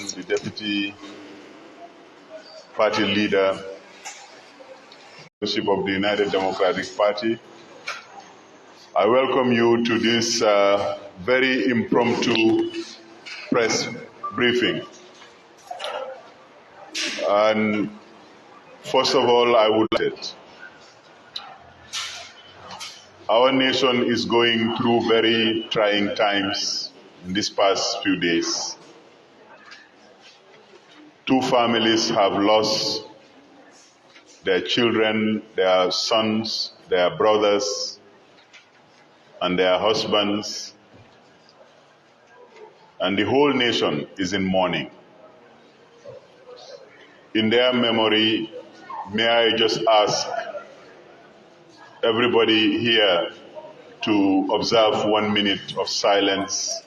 the Deputy Party Leader, leadership of the United Democratic Party, I welcome you to this very impromptu press briefing. And first of all, I would say our nation is going through very trying times in these past few days. 2 families have lost their children, their sons, their brothers, and their husbands, and the whole nation is in mourning. In their memory, may I just ask everybody here to observe 1 minute of silence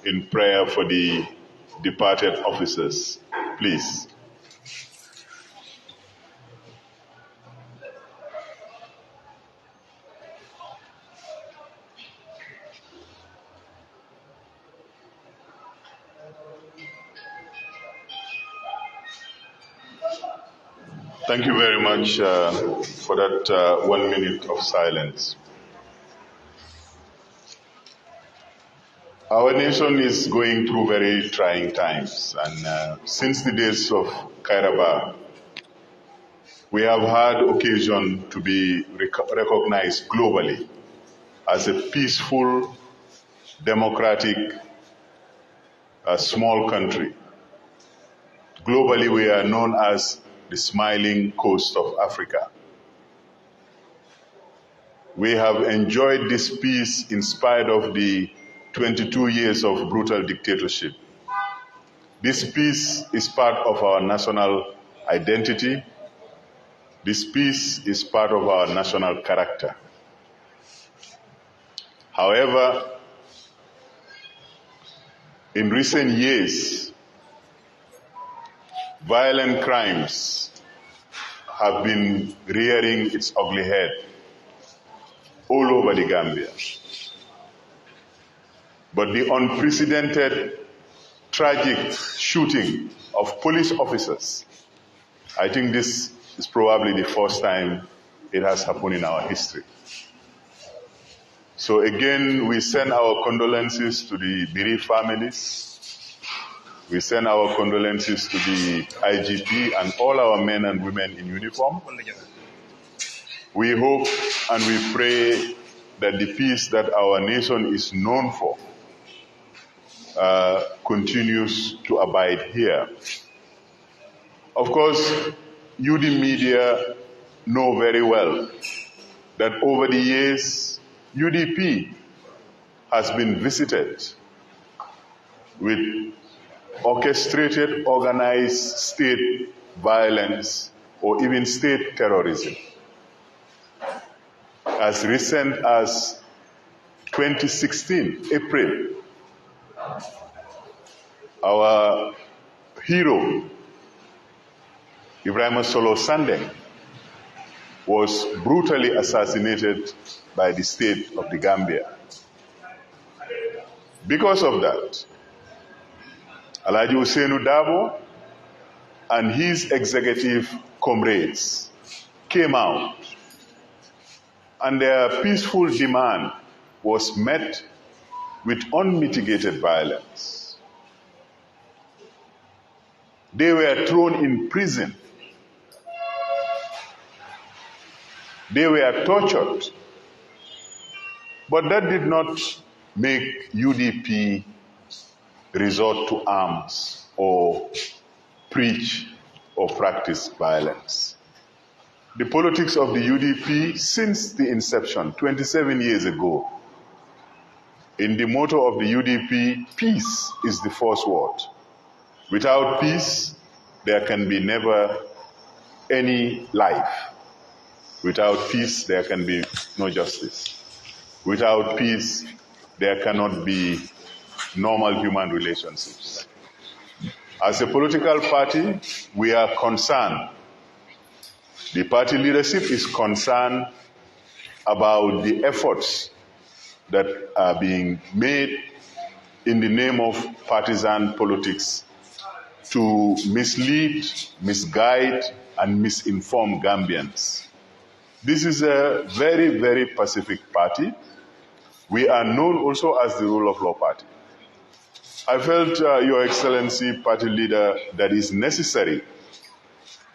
in prayer for the departed officers, please. Thank you very much for that 1 minute of silence. Our nation is going through very trying times, and since the days of Kairaba, we have had occasion to be recognized globally as a peaceful, democratic, small country. Globally, we are known as the smiling coast of Africa. We have enjoyed this peace in spite of the 22 years of brutal dictatorship. This peace is part of our national identity. This peace is part of our national character. However, in recent years, violent crimes have been rearing its ugly head all over the Gambia. But the unprecedented, tragic shooting of police officers, I think this is probably the first time it has happened in our history. So again, we send our condolences to the bereaved families. We send our condolences to the IGP and all our men and women in uniform. We hope and we pray that the peace that our nation is known for continues to abide here. Of course, UD media know very well that over the years, UDP has been visited with orchestrated, organized state violence or even state terrorism. As recent as 2016, April, our hero, Ibrahim Solo Sandeng, was brutally assassinated by the state of the Gambia. Because of that, Alhaji Ousainou Darboe and his executive comrades came out, and their peaceful demand was met with unmitigated violence. They were thrown in prison. They were tortured. But that did not make UDP resort to arms or preach or practice violence. The politics of the UDP since the inception, 27 years ago, in the motto of the UDP, peace is the first word. Without peace, there can be never any life. Without peace, there can be no justice. Without peace, there cannot be normal human relationships. As a political party, we are concerned. The party leadership is concerned about the efforts that are being made in the name of partisan politics to mislead, misguide, and misinform Gambians. This is a very, very pacific party. We are known also as the rule of law party. I felt, Your Excellency, party leader, that is necessary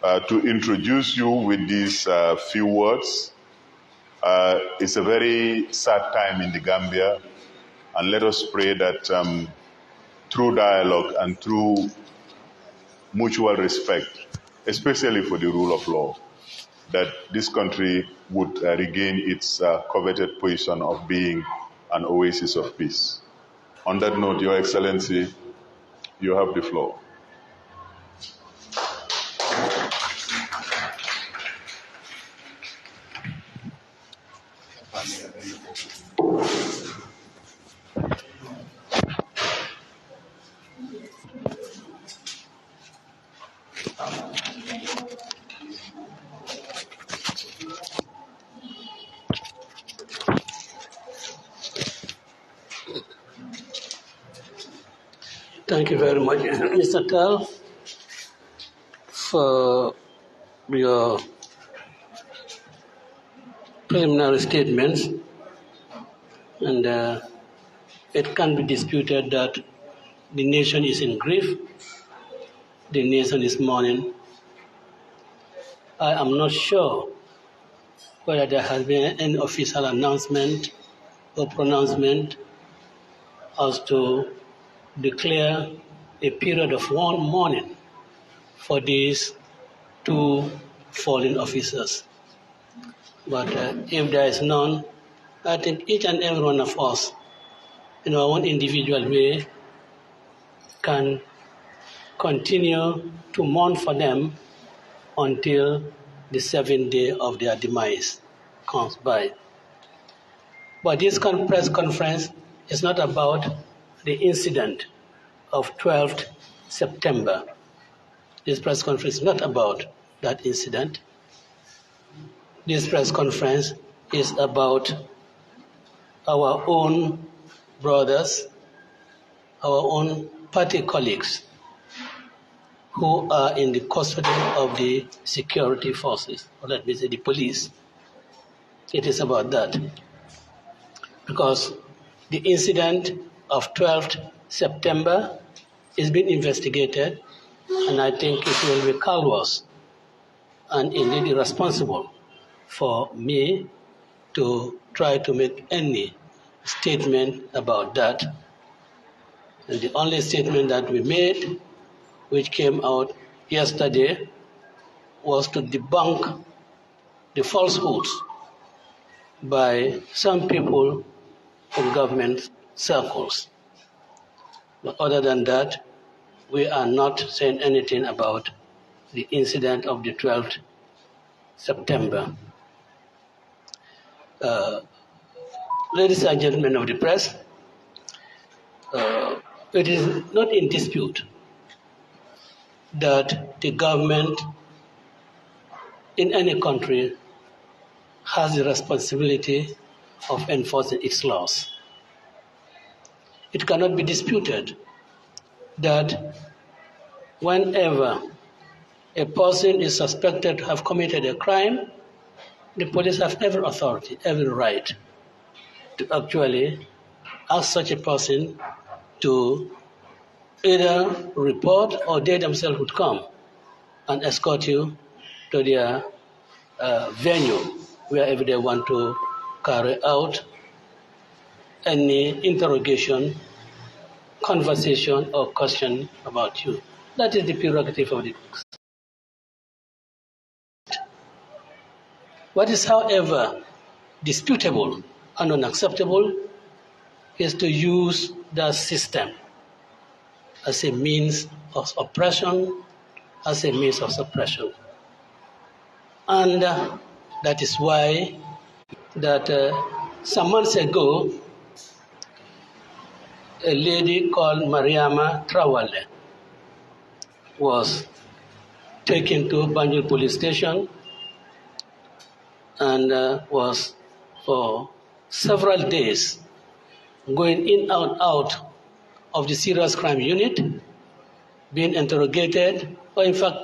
to introduce you with these few words. It's a very sad time in the Gambia, and let us pray that through dialogue and through mutual respect, especially for the rule of law, that this country would regain its coveted position of being an oasis of peace. On that note, Your Excellency, you have the floor. Thank you very much, Mr. Tal, for your preliminary statements. And it can't be disputed that the nation is in grief. The nation is mourning. I am not sure whether there has been any official announcement or pronouncement as to declare a period of one mourning for these two fallen officers. But if there is none, I think each and every one of us, in our own individual way, can continue to mourn for them until the 7th day of their demise comes by. But this press conference is not about the incident of 12th September. This press conference is not about that incident. This press conference is about our own brothers, our own party colleagues who are in the custody of the security forces, or let me say the police. It is about that. Because the incident of 12th September is being investigated, and I think it will be callous and indeed irresponsible for me to try to make any statement about that. And the only statement that we made, which came out yesterday, was to debunk the falsehoods by some people in government circles. But other than that, we are not saying anything about the incident of the 12th September. Ladies and gentlemen of the press, it is not in dispute that the government in any country has the responsibility of enforcing its laws. It cannot be disputed that whenever a person is suspected to have committed a crime, the police have every authority, every right to actually ask such a person to either report or they themselves would come and escort you to their venue wherever they want to carry out any interrogation, conversation, or question about you. That is the prerogative of the state. What is, however, disputable and unacceptable is to use that system as a means of oppression, as a means of suppression. And that is why that some months ago, a lady called Mariama Trawale was taken to Banjul police station and was for several days going in and out of the serious crime unit being interrogated, or in fact,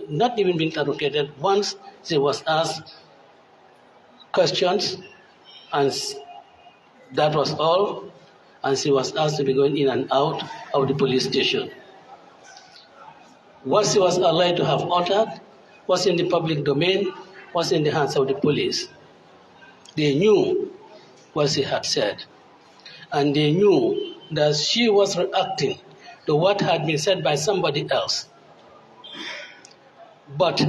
not even being interrogated. Once she was asked questions, and that was all, and she was asked to be going in and out of the police station. What she was allowed to have uttered was in the public domain, was in the hands of the police. They knew what she had said, and they knew that she was reacting to what had been said by somebody else. But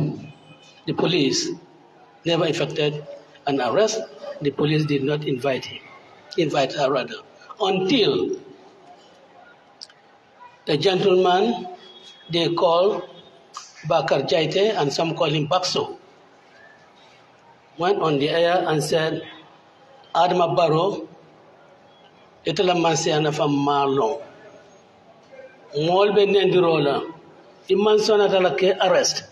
the police never effected an arrest. The police did not invite her rather, until a gentleman they call Bakar Jaite, and some call him Bakso, went on the air and said, Adama Barrow, itala mansiana fam malong. Molbe nendirola, imman sonatala ke arrest.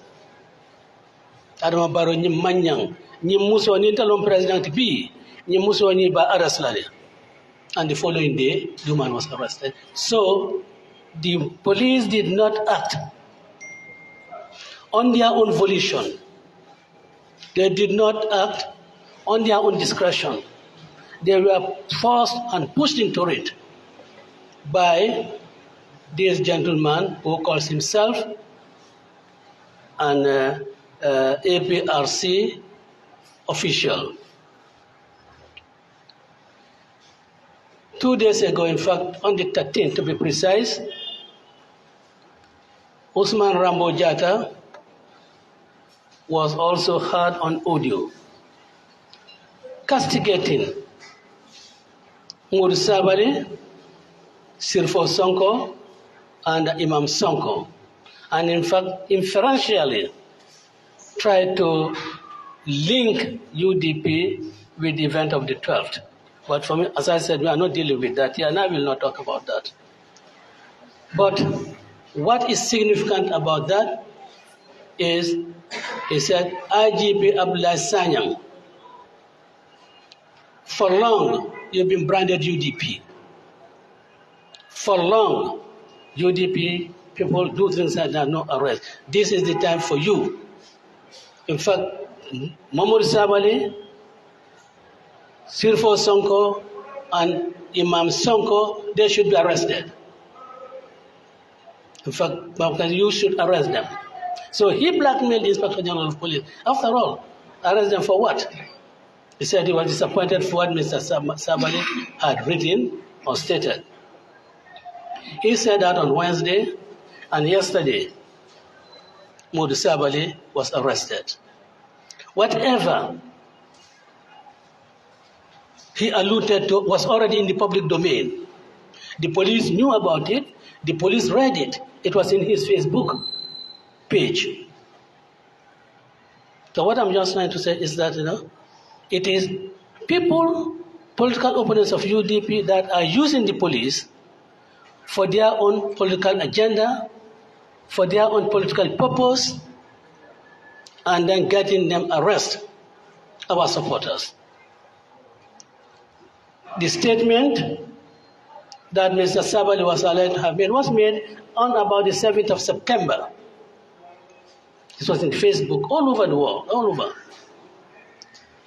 Adama Barrow ni manyang, ni muso ni talon president bi, ni muso ni ba arrest lale. And the following day, the man was arrested. So the police did not act on their own volition. They did not act on their own discretion. They were forced and pushed into it by this gentleman who calls himself an APRC official. 2 days ago, in fact, on the 13th to be precise, Usman Rambo Jatta was also heard on audio, castigating Modu Sabali, Sirfo Sonko, and Imam Sonko, and in fact, inferentially tried to link UDP with the event of the 12th. But for me, as I said, we are not dealing with that here, and I will not talk about that. But what is significant about that is, he said, IGP Abdullah Sanyang, for long you've been branded UDP. For long, UDP people do things like that, no arrest. This is the time for you. In fact, Mahmoud Sabali, Sirfo Sonko, and Imam Sonko, they should be arrested. In fact, you should arrest them. So he blackmailed the Inspector General of Police. After all, arrest them for what? He said he was disappointed for what Mr. Sabali had written or stated. He said that on Wednesday, and yesterday, Modu Sabali was arrested. Whatever he alluded to was already in the public domain. The police knew about it. The police read it. It was in his Facebook page. So what I'm just trying to say is that, it is people, political opponents of UDP, that are using the police for their own political agenda, for their own political purpose, and then getting them arrest our supporters. The statement that Mr. Sabali was allowed to have made was made on about the 7th of September. This was in Facebook, all over the world, all over.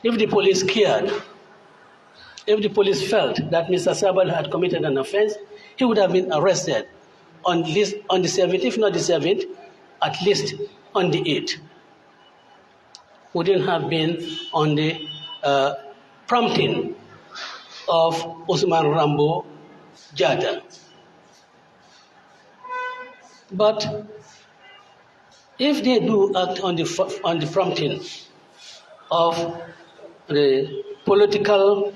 If the police cared, if the police felt that Mr. Sabali had committed an offense, he would have been arrested on the 7th, if not the 7th, at least on the 8th. Wouldn't have been on the prompting of Usman Rambo Jatta. But if they do act on the prompting of the political,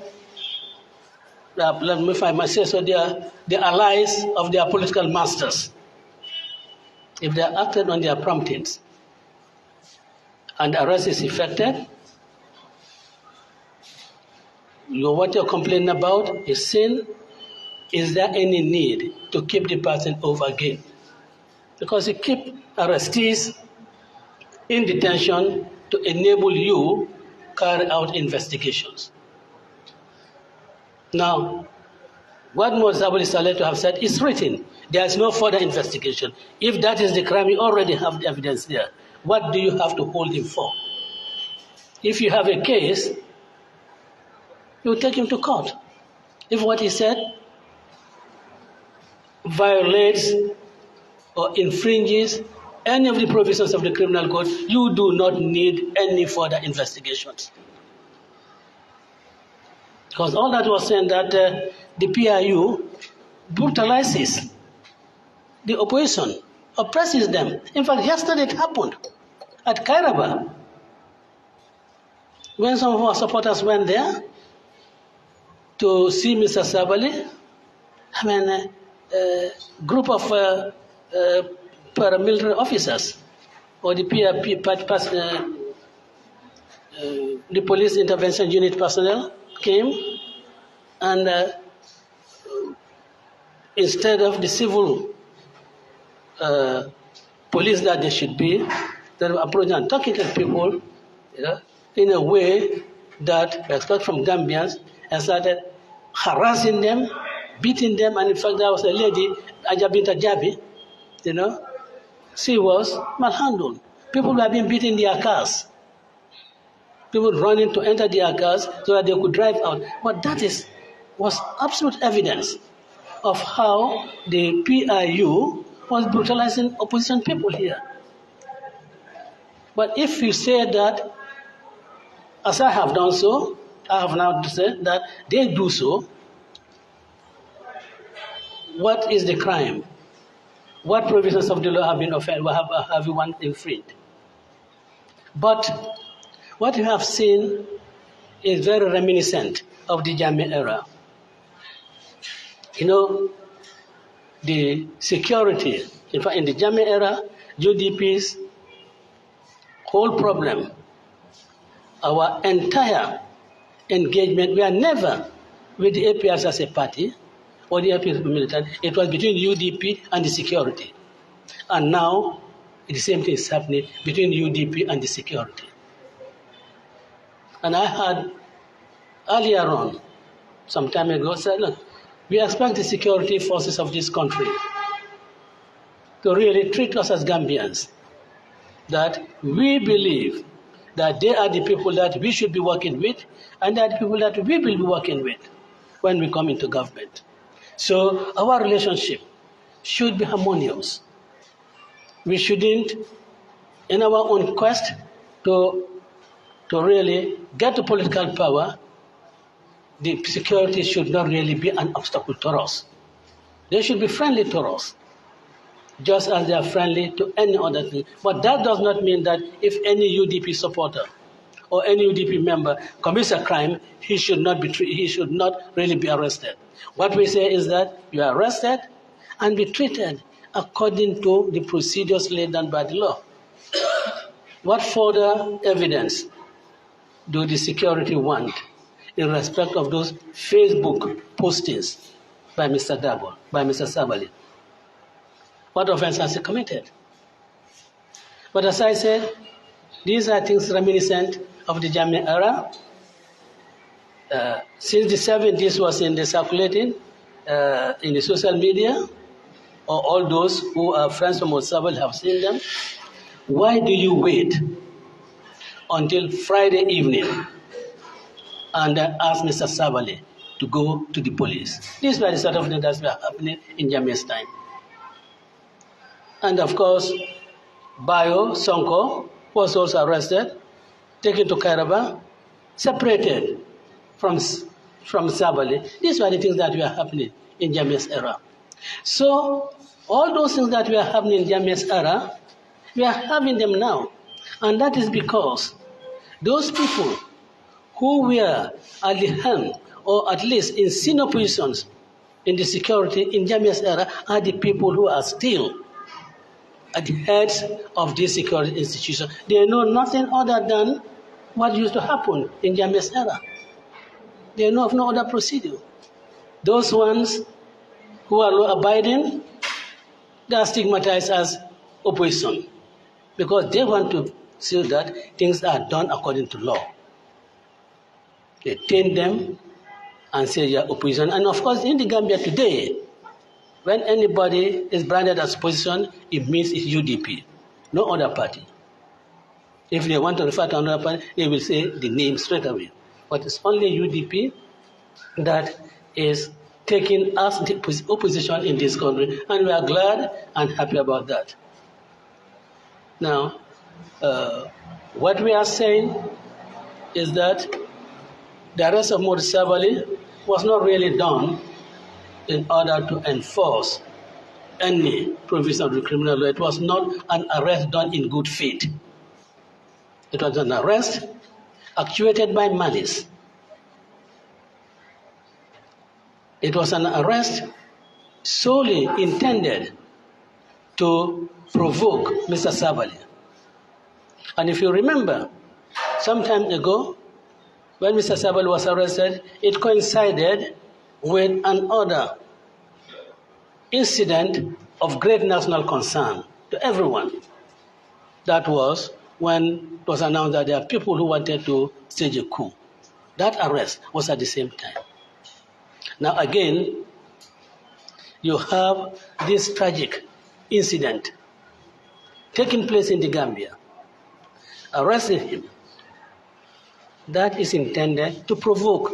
if I must say so, the allies of their political masters, if they acted on their promptings and arrest is effected, what you're complaining about is sin. Is there any need to keep the person over again? Because you keep arrestees in detention to enable you carry out investigations. Now, What Mosabul is alleged to have said is written. There is no further investigation. If that is the crime, you already have the evidence there. What do you have to hold him for? If you have a case, you take him to court. If what he said violates or infringes any of the provisions of the criminal code, you do not need any further investigations. Because all that was saying that the PIU brutalizes the opposition, oppresses them. In fact, yesterday it happened at Kairaba. When some of our supporters went there to see Mr. Sabali, a group of paramilitary officers or the the police intervention unit personnel came, and instead of the civil police that they should be, they were approaching and talking to people, in a way that we expect from Gambians, and started harassing them, beating them. And in fact, there was a lady, Ajabinta Jabi, she was malhandled. People were being beaten in their cars. People running to enter their cars so that they could drive out. But that was absolute evidence of how the PIU was brutalizing opposition people here. But if you say that, as I have done so, I have now said that they do so, what is the crime? What provisions of the law have been offended? Have one infringed? But what you have seen is very reminiscent of the Jammeh era. The security, in fact, in the Jammeh era, UDP's whole problem, our entire engagement, we are never with the APRs as a party or the APRs militant. It was between UDP and the security. And now, the same thing is happening between UDP and the security. And I had earlier on, some time ago, said, look, we expect the security forces of this country to really treat us as Gambians, that we believe that they are the people that we should be working with, and they are the people that we will be working with when we come into government. So our relationship should be harmonious. We shouldn't, in our own quest to really get to political power, the security should not really be an obstacle to us. They should be friendly to us, just as they are friendly to any other thing. But that does not mean that if any UDP supporter or any UDP member commits a crime, he should not really be arrested. What we say is that you are arrested and be treated according to the procedures laid down by the law. What further evidence do the security want in respect of those Facebook postings by Mr. Sabali? What offense has he committed? But as I said, these are things reminiscent of the Jammeh era. Since the 70s was in the circulating in the social media, or all those who are friends of Sabali have seen them. Why do you wait until Friday evening and ask Mr. Sabali to go to the police? These were the sort of things that were happening in Jammeh's time. And of course, Bayo Sonko was also arrested, taken to Kairaba, separated from Sabali. These were the things that were happening in Jammeh's era. So all those things that were happening in Jammeh's era, we are having them now. And that is because those people who were at the helm, or at least in senior positions in the security in Jammeh's era, are the people who are still at the heads of this security institution. They know nothing other than what used to happen in Jammeh's era. They know of no other procedure. Those ones who are law-abiding, they are stigmatized as opposition because they want to see that things are done according to law. They detain them and say you are opposition. And of course, in the Gambia today, when anybody is branded as opposition, it means it's UDP, no other party. If they want to refer to another party, they will say the name straight away. But it's only UDP that is taking us the opposition in this country, and we are glad and happy about that. Now, what we are saying is that the arrest of Modi Sabali was not really done in order to enforce any provision of the criminal law. It was not an arrest done in good faith. It was an arrest actuated by malice. It was an arrest solely intended to provoke Mr. Sabali. And if you remember, some time ago, when Mr. Sabali was arrested, it coincided with another incident of great national concern to everyone. That was when it was announced that there are people who wanted to stage a coup. That arrest was at the same time. Now again, you have this tragic incident taking place in the Gambia, arresting him. That is intended to provoke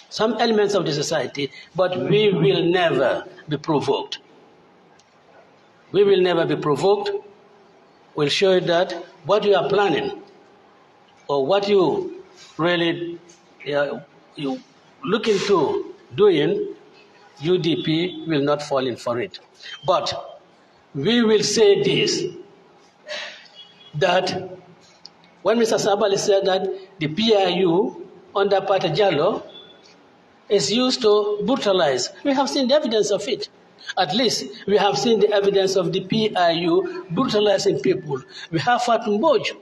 some elements of the society, but we will never be provoked. We will never be provoked. We'll show you that what you are planning or what you really you look into doing, UDP will not fall in for it. But we will say this, that when Mr. Sabali said that the PIU under Pata Jallo is used to brutalize, we have seen the evidence of it. At least we have seen the evidence of the PIU brutalizing people. We have Fatou Mbodj,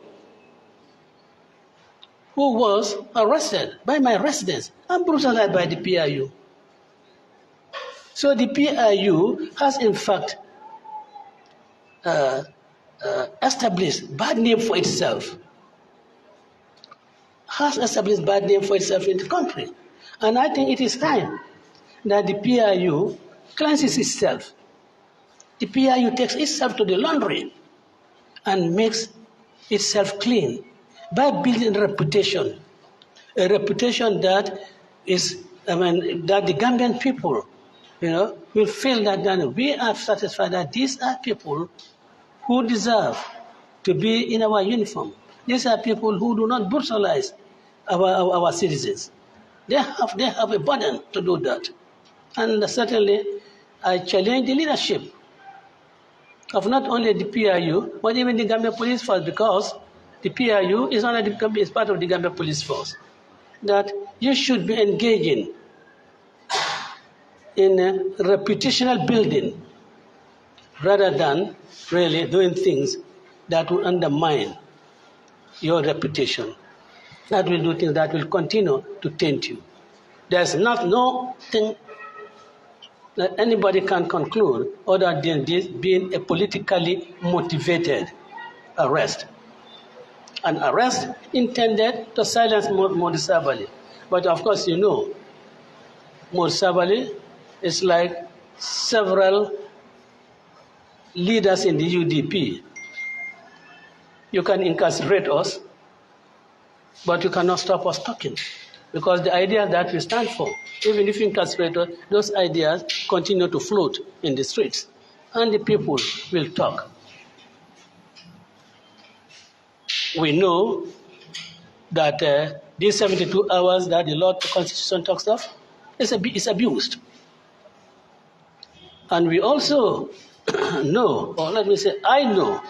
who was arrested by my residents and brutalized by the PIU. So the PIU has in fact established bad name for itself. Has established bad name for itself in the country. And I think it is time that the PIU cleanses itself. The PIU takes itself to the laundry and makes itself clean by building a reputation that is, that the Gambian people, will feel that we are satisfied that these are people who deserve to be in our uniform. These are people who do not brutalize our citizens. They have a burden to do that. And certainly, I challenge the leadership of not only the PIU, but even the Gambia Police Force, because the PIU is part of the Gambia Police Force, that you should be engaging in reputational building rather than really doing things that will undermine your reputation, that will do things that will continue to taint you. There's nothing that anybody can conclude other than this being a politically motivated arrest. An arrest intended to silence Modi Sabali. But of course, Modi Sabali is like several leaders in the UDP. You can incarcerate us, but you cannot stop us talking. Because the ideas that we stand for, even if you incarcerate us, those ideas continue to float in the streets. And the people will talk. We know that these 72 hours that the law Constitution talks of is abused. And we also know, or let me say, I know,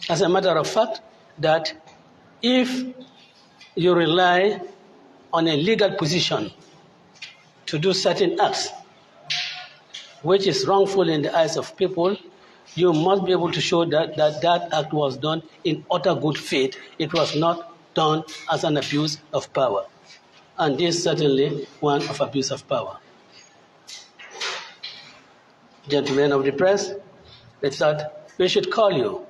as a matter of fact, that if you rely on a legal position to do certain acts, which is wrongful in the eyes of people, you must be able to show that act was done in utter good faith. It was not done as an abuse of power. And this is certainly one of abuse of power. Gentlemen of the press, it's that we should call you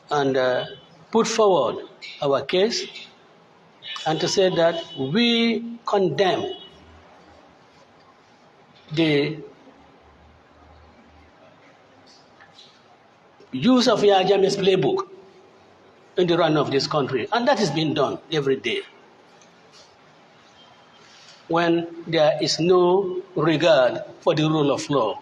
and put forward our case and to say that we condemn the use of Yahya Jammeh's playbook in the run of this country. And that is being done every day. When there is no regard for the rule of law.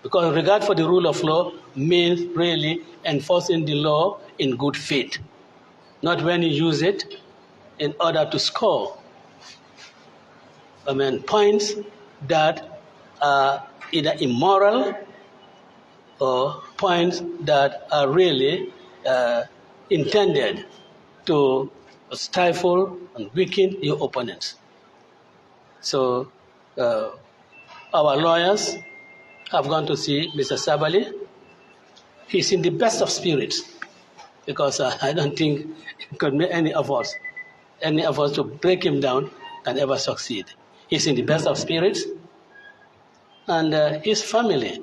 Because regard for the rule of law means really enforcing the law in good faith, not when you use it in order to score points that are either immoral or points that are really intended to stifle and weaken your opponents. So our lawyers have gone to see Mr. Sabali. He's in the best of spirits because I don't think it could make any of us to break him down can ever succeed. He's in the best of spirits, and his family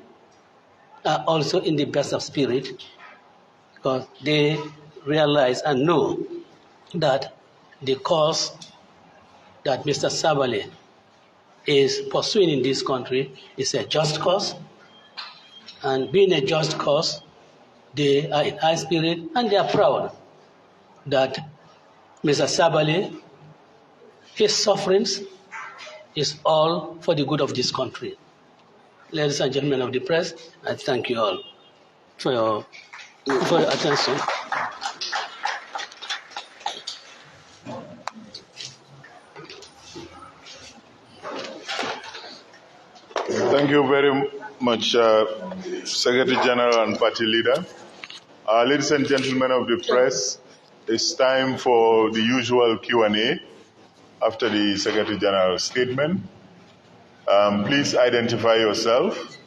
are also in the best of spirit because they realize and know that the cause that Mr. Sabali is pursuing in this country is a just cause, and being a just cause, they are in high spirit and they are proud that Mr. Sabali, his sufferings is all for the good of this country. Ladies and gentlemen of the press, I thank you all for your attention. Thank you very much, Secretary General and Party Leader. Ladies and gentlemen of the press, it's time for the usual Q&A after the Secretary General's statement. Please identify yourself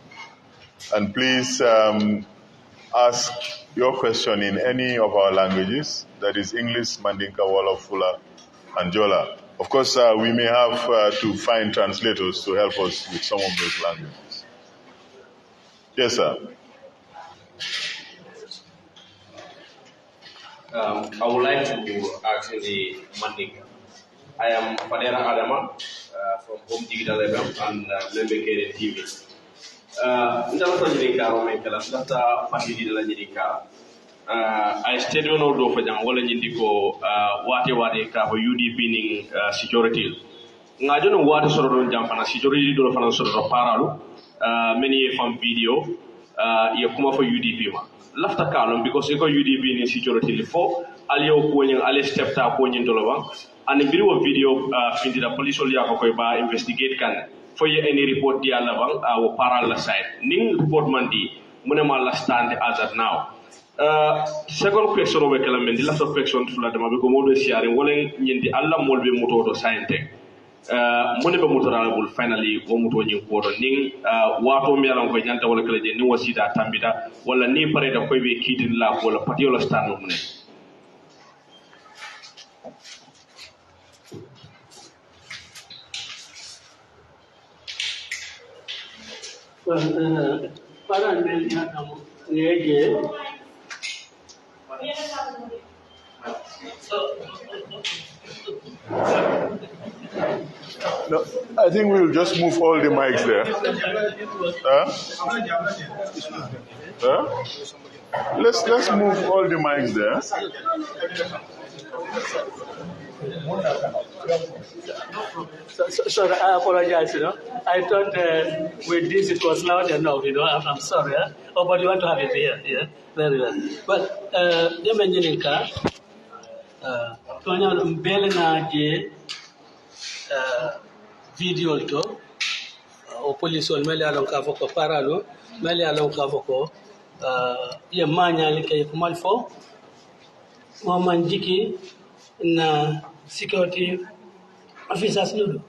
and please ask your question in any of our languages, that is English, Mandinka, Wolof, Fula, and Jola. Of course, we may have to find translators to help us with some of those languages. Yes, sir. I would like to ask the Mandinka. I am Fadera Adama from Home Digital FM and Lembekere TV. I stayed on all over them, well, Indico, wate ka for UDP ning security. I don't know what sort of jump and security do for sort of paralu, many from video, you come for UDP. Lafta column because you go UDP in security before, Alio Kuning, Ali stepped up on Tolova, and the video finted the police only by investigate can for any report the Alavang, our parallel side. Ning report mandi, Munama stand as at now. Second question over Kalamen, the last question to Ladama because more sharing, willing in the Allah Molbe Moto Scientech. Moneba Motorala will finally go to Port Ning, Wato Melan Koyanta or Kalej, no Sida Tambida, while a name parade of Kobe Kid in Lab or a particular stand of money. No, I think we'll just move all the mics there. Let's move all the mics there. Sorry, I apologize. I thought with this it was loud enough. I'm sorry. Oh, but you want to have it here? Yeah, very well. But the mentioning Tonya Mbele je video to o police on mele alon ka foko paralo mele alon ka foko ye manya le kay kumal fo mo manjiki na security officers lulu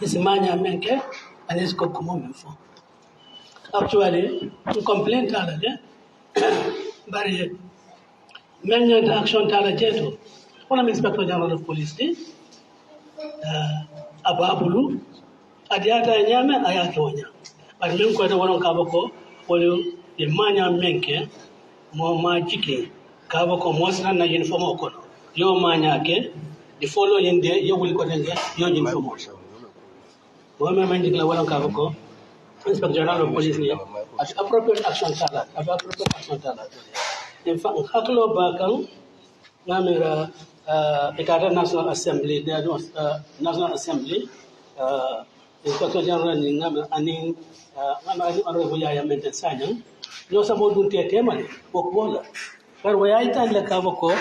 is manya menke and is ko kumo fo actually complaint ala de bari men action tala jeto wala inspector general of police ababulu adiata nyame ayake wonya bari men ko da wonon ka bako wala e manya menke mo majike ka bako mo sana na uniform ko yo manya ke The following day, you will go and get your information. Women declare one of Inspector General of Police at appropriate action talent. In fact, Haklo Bakang, Namira, the National Assembly, there was National Assembly, Inspector General Aning, Honorable Mental Signing, no support to take him, walk water. But where I tell the Cavaco,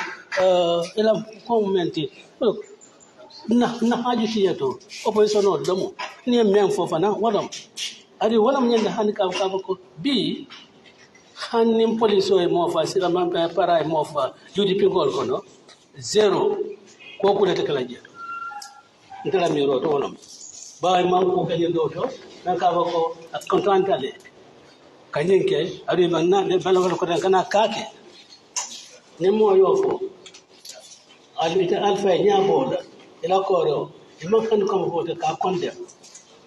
commented, look, Nahaji, opposition or Domo, near Nam for Fana, Wadam. I do one of the handicap Cavaco B. Handing police or more for Silaman para more for UDP Golcono, 0. Coculate Tell me, wrote all of them. By Manco Cayodoto, Nakavako, at Contrantale. Kayinke, I even not the Balocana Kake. Nemo Yofo. I'll be the Alpha Yabola, Elacoro, the Mokan come for the Capcondem.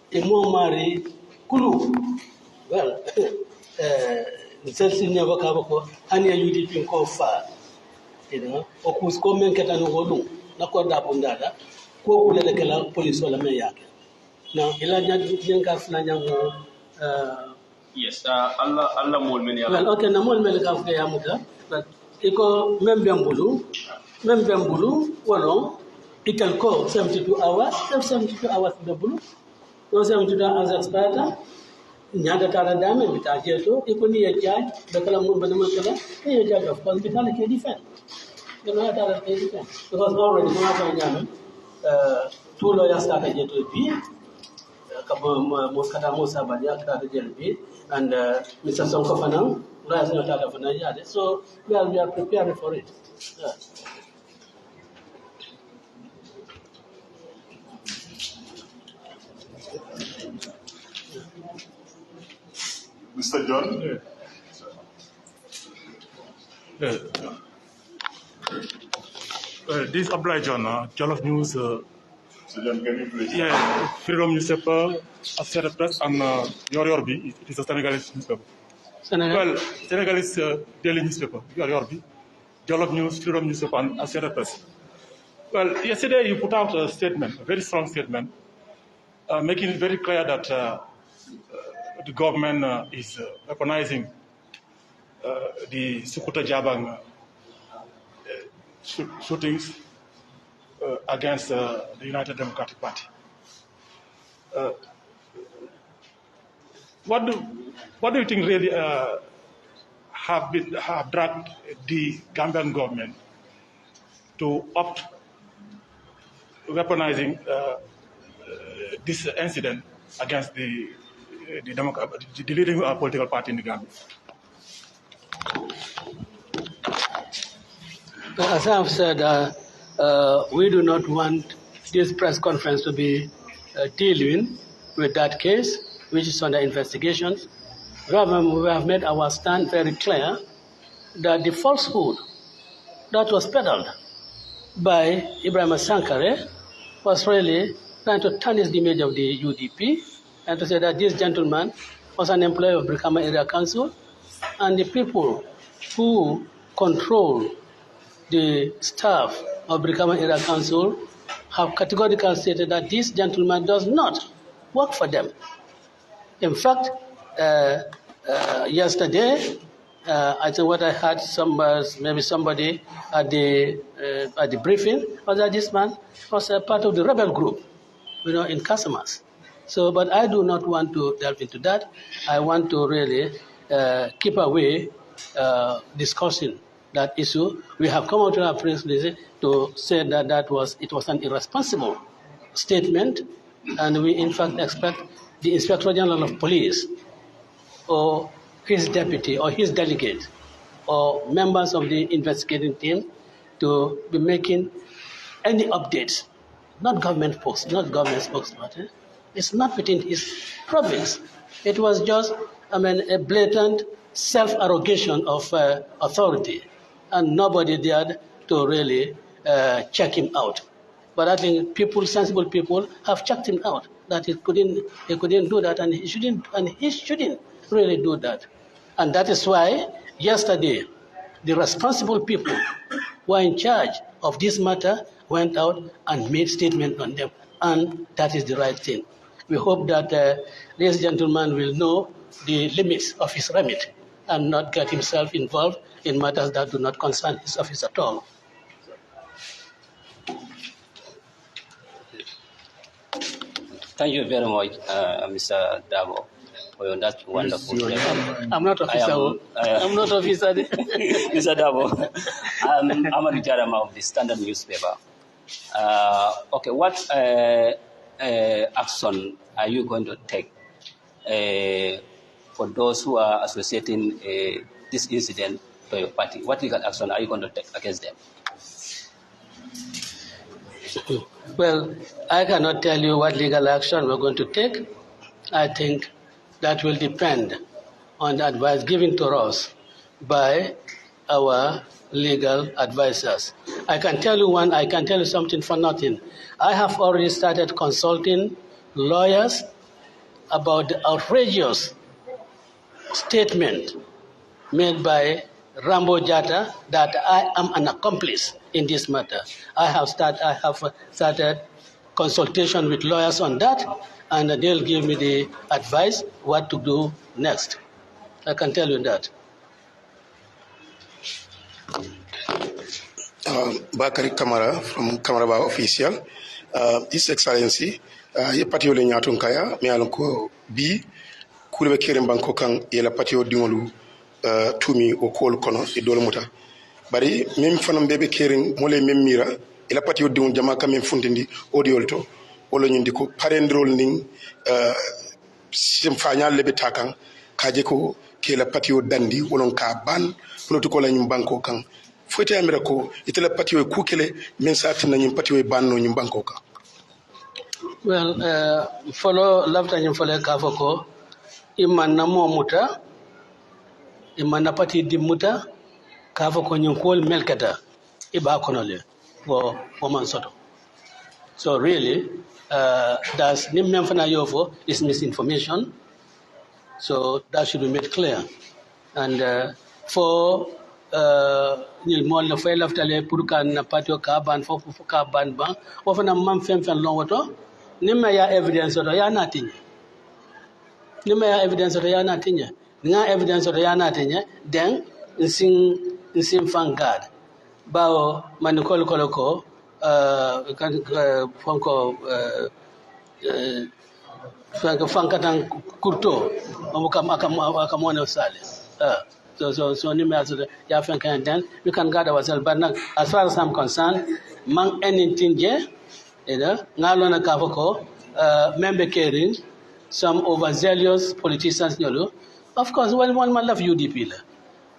The Momari Kulu. Well, Celsius never Cavako, Hania UDP call far. You know, or who's coming Catano, Nakoda Bundada, Coculate police or la Mayak. Now, Elijah Yanka yes, Allah Molmenia. Well, okay, Namol Melaka Yamuda, but Eco Membambulu, Wallon, it can call 72 hours, 72 hours the blue, no 72 hours as Sparta, Nyada Taradam, with Ajeto, Econi a judge, the Kalamun Banamakala, a judge of hospitality defense. The Nata defense. Because already Mata 2 lawyers started to be. Moskata Musa Badia JLP and Mr. Sonkofanam, Raz Notata Fanayade. So we are preparing for it. Yeah. Mr. John? This oblige on Jollof News. So John, can you please? Yeah, Freedom Newspaper, Associated Press, and Yorbi. It is a Senegalese newspaper. Well, Senegalese daily newspaper, Yorbi. Jollof News, Freedom Newspaper, and Associated Press. Well, yesterday you put out a statement, a very strong statement, making it very clear that the government is weaponizing the Sukuta Jabang shootings against the United Democratic Party. What do you think really have dragged the Gambian government to opt weaponizing this incident against the leading political party in the Gambia? As I have said, we do not want this press conference to be dealing with that case, which is under investigations. We have made our stand very clear that the falsehood that was peddled by Ibrahim Sankare was really trying to tarnish the image of the UDP and to say that this gentleman was an employee of Brikama Area Council, and the people who control the staff of Brikama Area Council have categorically stated that this gentleman does not work for them. In fact, yesterday, I think what I heard maybe somebody at the briefing was that this man was a part of the rebel group, in Casamas. So, but I do not want to delve into that. I want to really keep away discussing that issue. We have come out to our press release to say that it was an irresponsible statement, and we in fact expect the Inspector General of Police or his deputy or his delegate or members of the investigating team to be making any updates, not government posts, not government spokesperson. It's not within his province. It was just, a blatant self-arrogation of authority, and nobody dared to really check him out. But I think sensible people, have checked him out that he couldn't do that, and he shouldn't really do that. And that is why yesterday the responsible people who are in charge of this matter went out and made statement on them, and that is the right thing. We hope that this gentleman will know the limits of his remit and not get himself involved in matters that do not concern his office at all. Thank you very much, Mr. Dabo, for that wonderful statement. I'm not officer. I'm not officer. Mr. Dabo, I'm a Jarama of the Standard newspaper. Okay, what action are you going to take for those who are associating this incident to your party? What legal action are you going to take against them? Well, I cannot tell you what legal action we're going to take. I think that will depend on the advice given to us by our legal advisors. I can tell you something for nothing. I have already started consulting lawyers about the outrageous statement made by Rambo Jatta that I am an accomplice in this matter. I have started consultation with lawyers on that, and they'll give me the advice what to do next. I can tell you that. Bakari Kamara from Kamaraba Official. His Excellency, ye patio le nyatun kaya, me alonko bi, kulebe kere mbanko kang ye la patio dingolu tumi o kol kono e dole muta. Bari mem fanam bebe kere mole mem mira, e la patio dingon jama kam mem fundindi odiolto, wolo nyindi ko parendrol ning sim fanyal lebe takang kaje ko ke la patio dandi wolon ka ban protocol la nyum banko kang. Foyte amira ko itela patio kukele men sati na nyum patio banno nyum banko ka. Well, follow lafta nyum follow ka foko imanna mo muta imanna pati dimuta ka foko nyum kol melkata iba konole wo man soto. So really that's nimem fana yofo is misinformation. So that should be made clear. And for ni mo la fay laftale pour kan na patio ka ban fofu ka ban ban o fana mam fem lon woto ni ma ya evidence to ya natinye ni ma ya evidence to ya natinye nga evidence to ya natinye then nsin fangad bawo man ko kan fonko fankatan kurto akamone sale So ni me ya fankan then we can guard ourselves, but now, as far as I'm concerned mang anything je ngalo na kafoko member caring some overzealous politicians nyolo of course one man love UDP la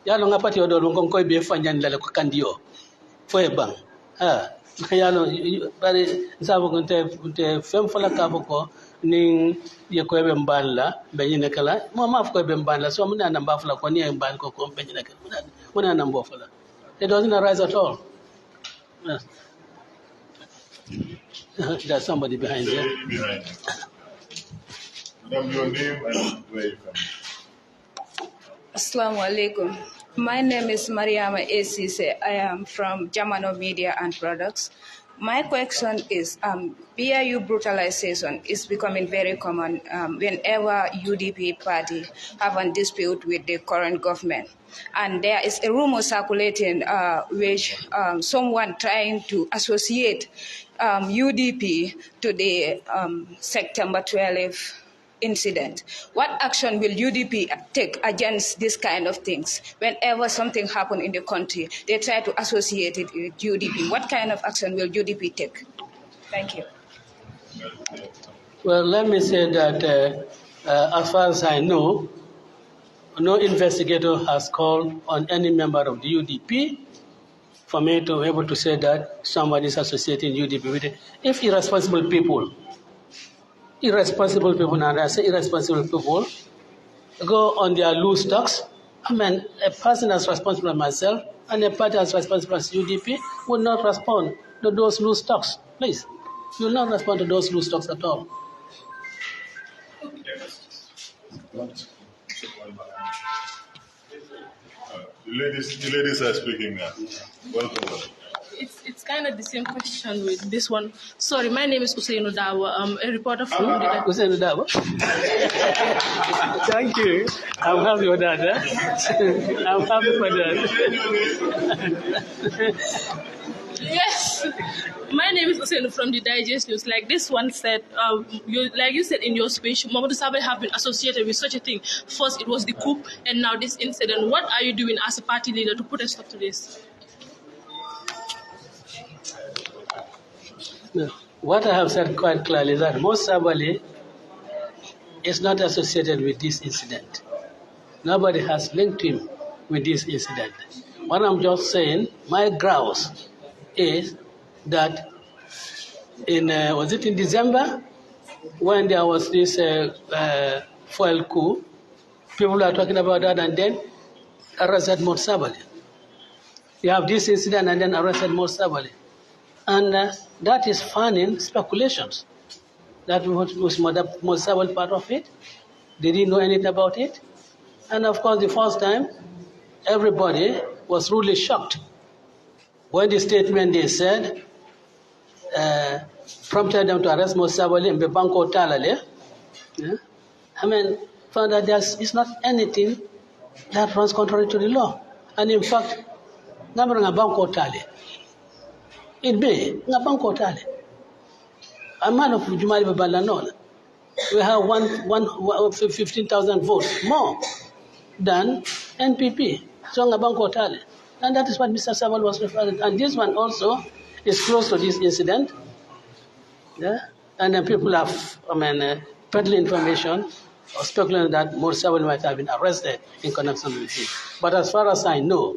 ya lo ngapati odo ngom koy be fanyan la ko kandio fo bang ya lo bari nsabu kunte fem fola kafoko ning ye ko be mballa be nyine kala mo ma ko be mballa so mun na mba fula ko ni mbal ko be nyine kala mun na mbo fula it doesn't arise at all. Yes. There's somebody behind there. Behind you. Madam, your name and where you come. Assalamu alaikum. My name is Mariama Esise. I am from Jamano Media and Products. My question is, BIU brutalization is becoming very common whenever UDP party have a dispute with the current government. And there is a rumor circulating which someone trying to associate UDP to the September 12 incident. What action will UDP take against this kind of things? Whenever something happens in the country, they try to associate it with UDP. What kind of action will UDP take? Thank you. Well, let me say that as far as I know, no investigator has called on any member of the UDP for me to be able to say that somebody is associating UDP with it. If irresponsible people, and I say irresponsible people, go on their loose stocks, I mean, a person as responsible as myself and a party as responsible as UDP will not respond to those loose stocks. Please, you will not respond to those loose stocks at all. The ladies are speaking now. Welcome. It's kind of the same question with this one. Sorry, my name is Usainu Dawa. I'm a reporter from Usainu Dawa. Thank you. I'm happy with that. I'm happy for that. Yes. My name is Usainu from the Digest News. Like this one said, like you said in your speech, Mamadou Sabe have been associated with such a thing. First, it was the coup, and now this incident. What are you doing as a party leader to put a stop to this? What I have said quite clearly is that Mos Sabali is not associated with this incident. Nobody has linked him with this incident. What I'm just saying, my grounds is that was it in December when there was this foil coup, people are talking about that and then arrested Mos Sabali. You have this incident and then arrested Mos Sabali. And that is fanning speculations. That was Mos Sabali part of it. They didn't know anything about it. And of course, the first time, everybody was really shocked when the statement they said prompted them to arrest Mos Sabali and Bebanko Talale. Yeah? I mean, found that it's not anything that runs contrary to the law. And in fact, Namaranga Banko Tale. It be Nabanko Tale. A man of Jumari Babalanona. We have 15,000 votes more than NPP. So Nabanko Tale. And that is what Mr. Sabal was referring to. And this one also is close to this incident. Yeah? And then people have, peddling information or speculating that Mos Sabali might have been arrested in connection with it. But as far as I know,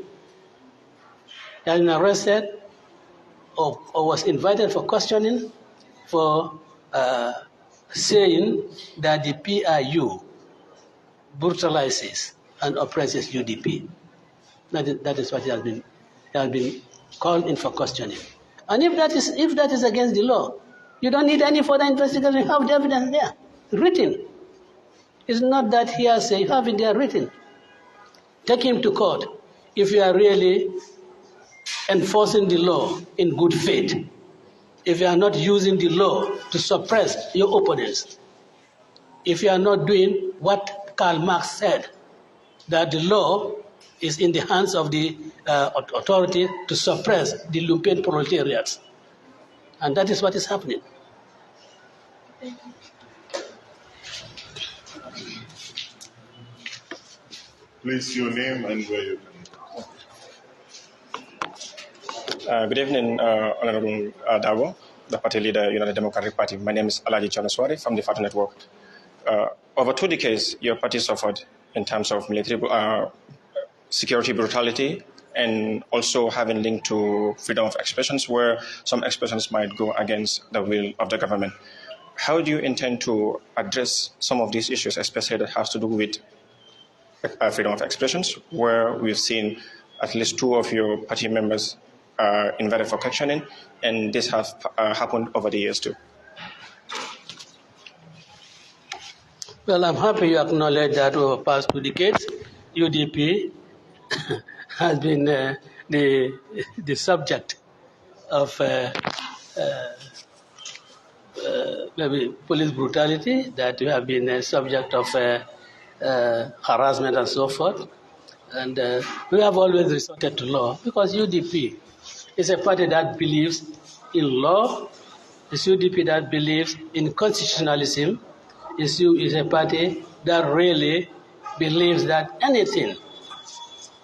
he has been arrested or was invited for questioning for saying that the PIU brutalizes and oppresses UDP. That is what he has been called in for questioning. And if that is against the law, you don't need any further investigation. You have the evidence there, written. It's not that hearsay. You have it there written. Take him to court if you are really enforcing the law in good faith. If you are not using the law to suppress your opponents. If you are not doing what Karl Marx said, that the law is in the hands of the authority to suppress the lumpen proletariats. And that is what is happening. Please, your name and where you come. Good evening, Honorable Dago, the party leader, United Democratic Party. My name is Alaji Chanaswari from the Fatu Network. Over 2 decades, your party suffered in terms of military security brutality and also having linked to freedom of expressions where some expressions might go against the will of the government. How do you intend to address some of these issues, especially that has to do with freedom of expressions, where we've seen at least 2 of your party members invited for questioning, and this has happened over the years too? Well, I'm happy you acknowledge that over the past 2 decades, UDP has been the subject of maybe police brutality, that we have been subject of harassment and so forth. And we have always resorted to law because UDP is a party that believes in law. It's UDP that believes in constitutionalism. It's a party that really believes that anything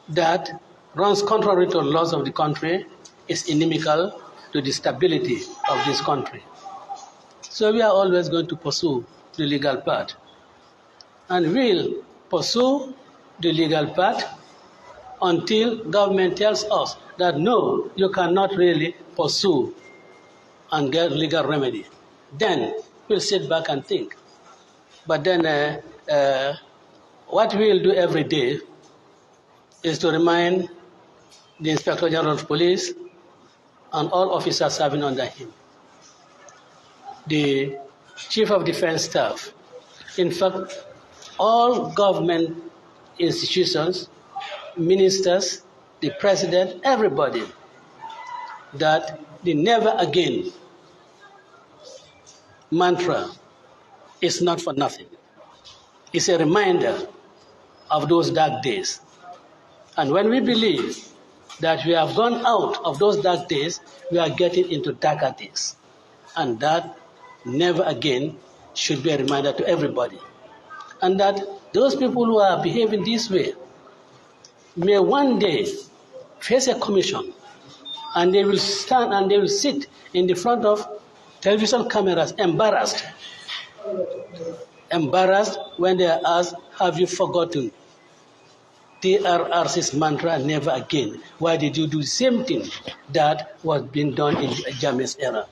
that runs contrary to the laws of the country is inimical to the stability of this country. So we are always going to pursue the legal path. And we'll pursue the legal path until government tells us that no, you cannot really pursue and get legal remedy. Then we'll sit back and think. But then what we'll do every day is to remind the Inspector General of Police and all officers serving under him, the Chief of Defense Staff, in fact, all government institutions, ministers, the President, everybody, that the never again mantra is not for nothing. It's a reminder of those dark days. And when we believe that we have gone out of those dark days, we are getting into darker days. And that never again should be a reminder to everybody. And that those people who are behaving this way may one day face a commission, and they will stand and they will sit in the front of television cameras embarrassed when they are asked, have you forgotten TRRC's mantra, never again? Why did you do the same thing that was being done in Jammeh's era?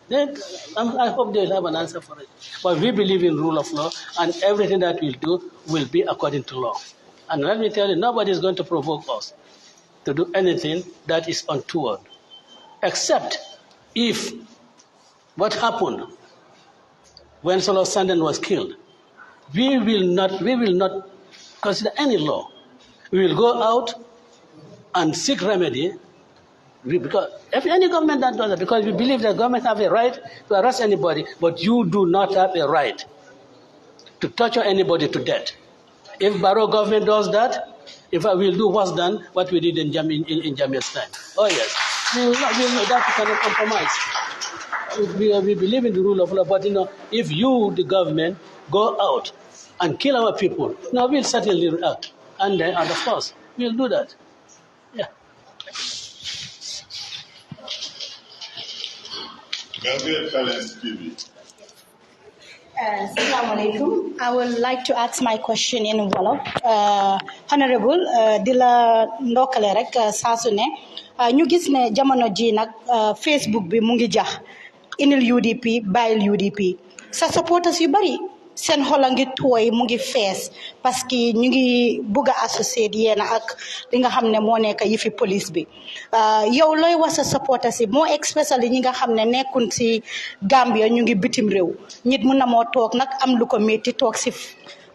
Then, I hope they'll have an answer for it. But we believe in rule of law, and everything that we'll do will be according to law. And let me tell you, nobody is going to provoke us to do anything that is untoward, except if what happened when Solo Sanden was killed, we will not consider any law. We will go out and seek remedy, because if any government that does that, because we believe that government have a right to arrest anybody, but you do not have a right to torture anybody to death. If Barrow government does that, in fact, we'll do worse than what we did in Jammeh's time. Oh yes, we will not that cannot compromise. We believe in the rule of law, but if you, the government, go out and kill our people, now we'll certainly react, and of course we'll do that. Yeah. Assalamu alaikum. I would like to ask my question in Wolof. Honorable, dila ndokale rek saa su ne ñu gis ne jamono ji nag Facebook bi mu ngi jax inil UDP bàyyil UDP sa supporters yu bari seen xol a ngi tooy mu ngi fees parce que ñu ngi bugg a associé yéena ak li nga xam ne moo nekk yi fi police bi yow looy wax sa supporters yi moo especially ñi nga xam ne nekkun si Gambia ñu ngi bitim réew nit mun na moo toog nag am lu ko métti toog si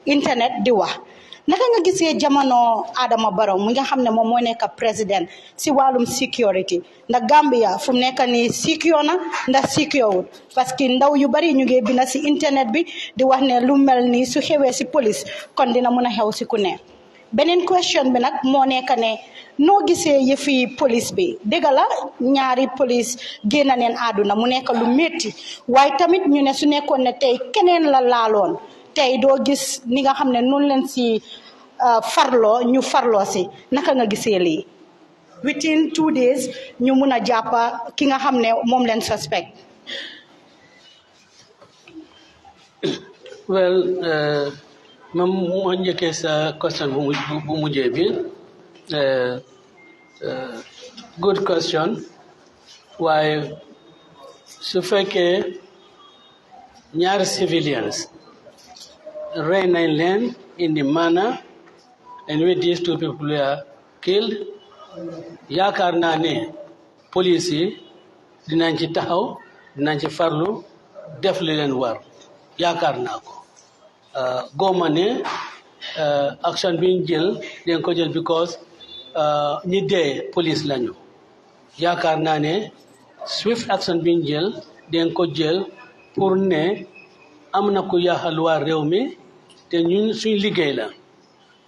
internet di wax naka nga gisee jamono Adama Barrow mi nga xam ne moom moo nekk président si wàllum security ndax Gambia fu mu nekk nii secure na ndax secure wut parce que ndaw yu bari ñu ngi bind si internet bi di wax ne lu mel nii su xewee si police kon dina mun a xew si ku ne beneen question bi nag moo nekk ne noo gisee yëfi police bi dëgg la ñaari police génn neen àdduna mu nekk lu métti waaye tamit ñu ne su nekkoon ne tey keneen la laaloon tey doo gis ni nga xam ne noonu leen si farloo ñu farloo si naka nga gisee lii within 2 days ñu mun a jàppa ki nga xam ne moom leen suspect. Well, moo njëkkee sa question bu mujjee bi good question waaye su fekkee ñaari civilians rey nañ leen in the manner in which these two people were killed yaakaar naa ne police yi dinañ ci taxaw dinañ ci farlu def li leen war yaakaar naa ko góoma ne action bi ñu jël dañ ko jël because ñi dee police lañu yaakaar naa ne swift action bi ñu jël dañ ko jël pour ne am na ku yaaxal waa réew mi te ñun suñ liggéey la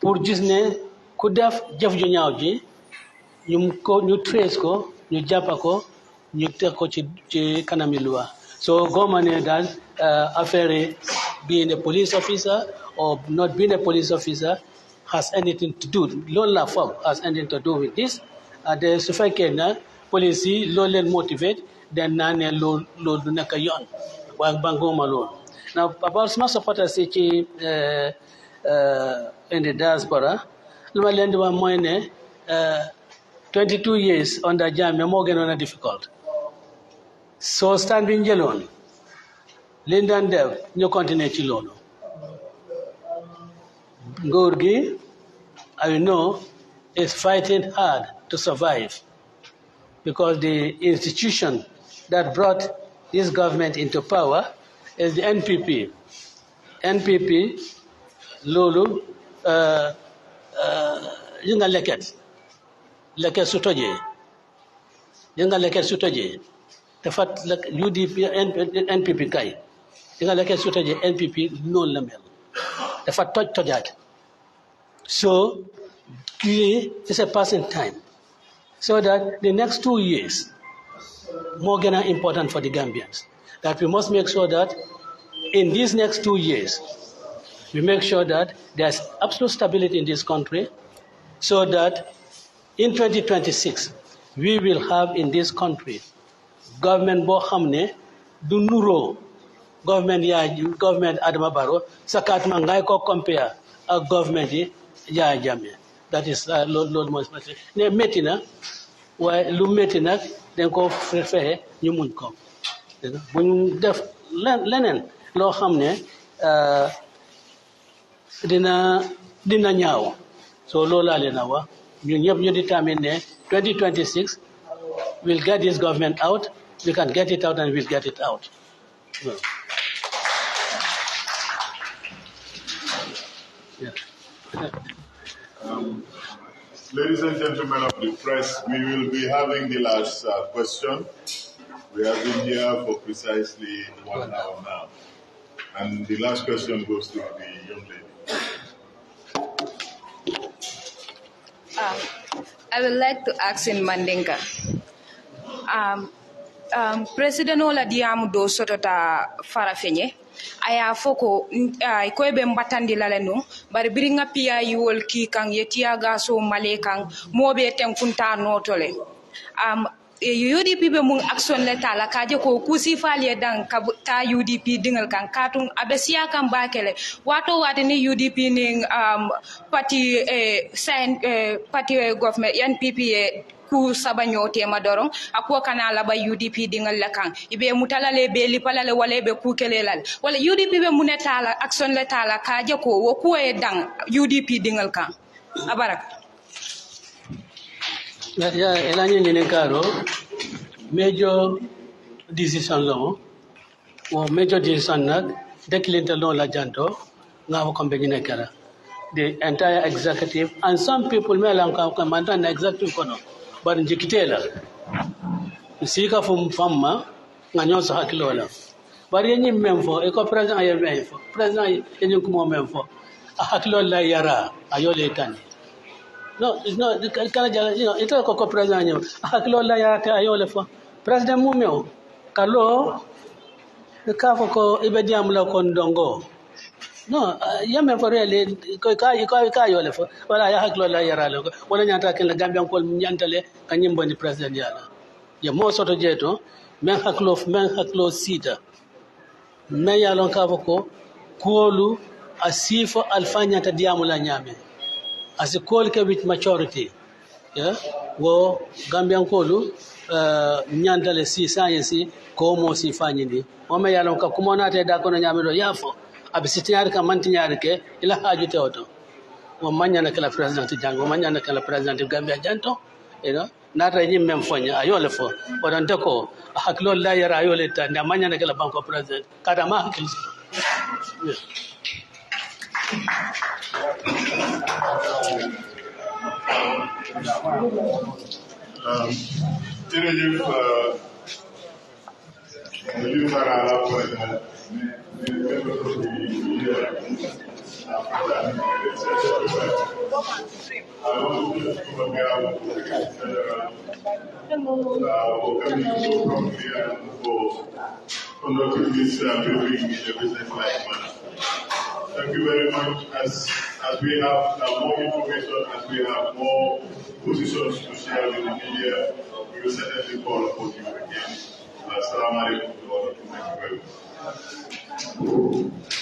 pour gis ne ku def jëf ju ñaaw ji ñu trace ko ñu jàppa ko ñu teg ko ci kanami loi so góoma ne daal affaire being a police officer or not being a police officer has anything to do, loolu la foog has anything to do with this. De su fekkee na police yi loolu leen motivate den naa ne loolu du nekk yoon waaye banguma loolu. Now about small supporters yi ci in the diaspora lu ma leen di wax mooy ne 22 years under Jammeh moo gënoon a difficult so stand bi njëloon liñ daan def ñu continuer ci loolu nguur gi I know is fighting hard to survive because the institution that brought this government into power is the NPP. NPP loolu yi nga leket su tojee Jenga leke sutaje. Tefat UDP NPP kai. Jenga leke sutaje NPP non lamel. Tefat tojat. So it's a passing time. So that the next 2 years more important for the Gambians. That we must make sure that in these next 2 years, we make sure that there's absolute stability in this country, so that in 2026, we will have in this country government bo xamne du nuro government Adama Barrow sakat ma ngay ko compare ak government yi Yaya Jammeh. That is Lord most ne metti na waaye lu metti nag dañ ko fexe ñu muñ ko buñ def leneen loo xam ne dina ñaaw so loolu laa leen a wax ñun ñëpp ñu determine ne 2026 we'll get this government out, we can get it out and we'll get it out. Well, yeah. Ladies and gentlemen of the press, we will be having the last question. We have been here for precisely 1 hour now. And the last question goes to the young lady. I would like to ask in Mandinka. President Ola Diamu do sotota farafenye. Aya foko ko be mbatandi lalenu bari biringa pia yiwol ki kan yetiaga so malekang mobe tenkunta notole UDP be mun action leta la kaje ko kusi falie dan ta UDP dingal kan katun abesia kan bakele wato wati ni UDP ning party party government NPP ku sabanyo tema dorong akwa kana la ba UDP dingal la kan ibe mutalale be lipalale wala be ku kelelal wala UDP be muneta la action leta la kaje ko wo ku e dan UDP dingal kan abaraka ya elani nyene karo major decision law or major decision nak declinta law la janto ngawo kombe nyene kara the entire executive and some people melan ka commander na executive kono bar njikitela sika fum famma nganyo sa hakilola bar yenyi memfo e ko president ayo memfo president yenyi ko memfo hakilola yara ayole tan. No, it's not. It's not a president. Hakilola ya te ayole fo. President mumeo. Kalo. Kafoko ibediam la kondongo. No, yame for really. Ko ayole fo. Wala ya hakilola ya ralo. Wala nyanta ken la Gambian ko nyantale kanyimbo ni president yala. Ya mo soto jeto. Men hakilo sita. Men yalon kafoko kuolu asifo alfanya ta diamu la nyame. As a call with maturity, yeah, wo Gambian kolu nyandale si science ko mo si fanyindi o me yalon ka kumona te da kono nyamelo yafo abisitinyar ka mantinyar ke ila haju te oto wo manya na kala president jango manya na kala president Gambia janto you know nata nyim mem fonya ayole fo odante ko haklo la yara ayole ta na manya na kala banko president kada ma hakil yeah. Thank you very much. As we have more information, as we have more positions to share with the media, we will certainly call upon you again. Assalamu alaikum to all of you. Thank you very much.